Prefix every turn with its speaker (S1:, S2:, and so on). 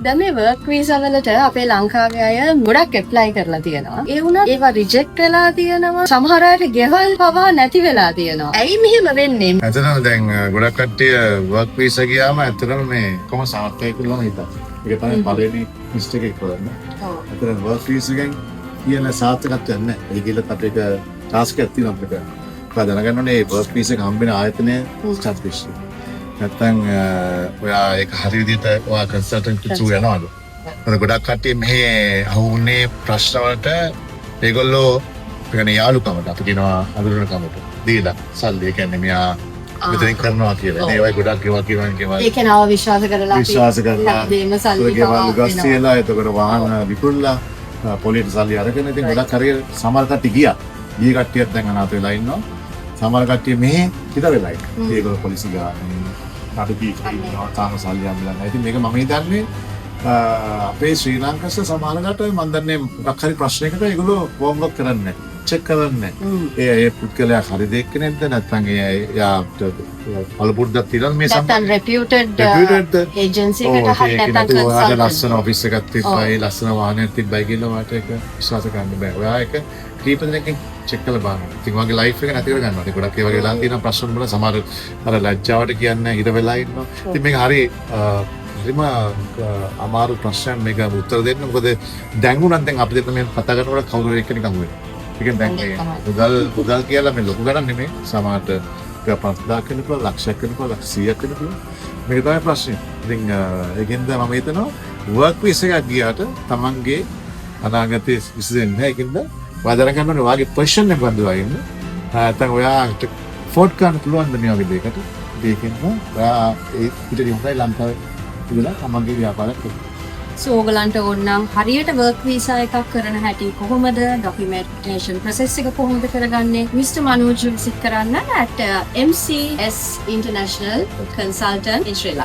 S1: දැන් මේ work visa වලට අපේ ලංකාවේ අය ගොඩක් ඇප්ලයි කරලා තියෙනවා. ඒ වුණත් ඒවා රිජෙක්ට් වෙලා තියෙනවා. සමහර අයට ගෙවල් පවා නැති වෙලා තියෙනවා. ඇයි මෙහෙම වෙන්නේ?
S2: ඇත්තටම දැන් ගොඩක් කට්ටිය වර්ක් වීසා ගියාම ඇත්තටම මේ කොහොම සාර්ථකයි කියලා හිතා. ඒක තමයි පළවෙනි මිස්ටේක් එක කරන්නේ. ඔව්. ඇත්තටම වර්ක් වීසා එකෙන් කියන සාර්ථකත්වයක් නැහැ. ඒ කියලා අපිට ටාස්ක් එකක් තියෙනවා අපිට. ඔයා දැනගන්න ඕනේ වර්ක් වීසා එක හම්බෙන ආයතනය ස්ටැබ්ලිෂ්. නැත්තම් ඔයා ඒක හරි විදිහට ඔයා කන්සල්ටන්ට් තු යනවාද? මොකද ගොඩක් කට්ටිය මෙහි අහුන්නේ ප්‍රශ්න වලට ඒගොල්ලෝ කියන්නේ යාළුකමට අපි කියනවා අඳුරනකමට දීලා සල්ලි. ඒ කියන්නේ මෙයා මෙතනින් කරනවා කියලා. ඒ වගේ ගොඩක් ඒවා කියනවා.
S1: ඒක නව විශ්වාස කරලා දෙන්න සල්ලි
S2: ගෙවල් ගස් තියලා එතකොට වාහන විකුණලා පොලියට සල්ලි අරගෙන ඉතින් ගොඩක් හරිය සමහර කට්ටිය ගියා. ගිය කට්ටියත් දැන් අනාථ වෙලා ඉන්නවා. සමහර කට්ටිය මෙහි හිත වෙලා ඉන්නවා. ඒගොල්ලෝ පොලිසිය ගානේ අපි කීකනවා තාම සල්ලි හම්බෙලා නැහැ. ඉතින් මේක මම හිතන්නේ අපේ ශ්‍රී ලංකාවේ සමානකට මම දන්නේ මොකක් හරි ප්‍රශ්නයකට ඒගොල්ලෝ වෝම් වර්ක් කරන්නේ නැහැ. චෙක් කරන්නේ නැහැ. ඒ පුද්ගලයා හරි දෙයක් නැද්ද නැත්නම් එයා අලුපුරුද්දක් තියලා මේ
S1: නැත්නම් රෙපියුටඩ් ඒජන්සි එකට හරි නැත්නම්
S2: කන්සල්ටන්ට් ලස්සන ඔෆිස් එකක් තිබ්බයි ලස්සන වාහනයක් තිබ්බයි කියලා වාට එක විශ්වාස කරන්න බෑ. ඔයා එක කීප දෙනෙක්ගෙන් චෙක් කරලා බලන්න. ඉතින් වගේ ලයිෆ් එක නැති කර ගන්නවා. ඒක ගොඩක් ඒ වගේ වෙලා තියෙන ප්‍රශ්න වල සමහර අර ලැජ්ජාවට කියන්නේ හිර වෙලා ඉන්නවා. ඉතින් මේක හරි හරිම අමාරු ප්‍රශ්නයක් මේක උත්තර දෙන්න. මොකද දැන් උනත් දැන් අපි දෙන්න මේ කතා කරනකොට කවුරු එක්කෙනෙක් අහු වෙනවා. ඒකෙන් දැන් උදල් කියලා මේ ලොකු ගණන් නෙමෙයි. සමහරට 50,000 කෙනෙකුට ලක්ෂයක් කෙනෙකුට ලක්ෂ 100ක් කෙනෙකුට මේක තමයි ප්‍රශ්නේ. ඉතින් ඒකෙන්ද මම හිතනවා වර්ක් වීස් එකක් ගියාට තමන්ගේ අනාගතයේ විසඳෙන්නේ නැහැ. ඒකෙන්ද ඔයා දැනගන්න ඕනේ ඔයාගේ පොසිෂන් එක බඳුවා ඉන්න. නැත්නම් ඔයාට ෆෝඩ් කරන්න පුළුවන් ද මේ වගේ දෙයකට. ඒකෙන්ද ඔයා ඒ පිටදී හොඳයි ලංකාවේ ඉඳලා තමන්ගේ ව්‍යාපාරයක් කරන්න.
S1: ඕගලන්ට ඕනනම් හරියට වර්ක් වීසා එකක් කරන හැටි කොහොමද ඩොකියුමන්ටේෂන් ප්‍රොසෙස් එක කොහොමද කරගන්නේ මිස්ටර් මනෝජ් විසිට් කරන්න at MCS International Consultant in Sri Lanka.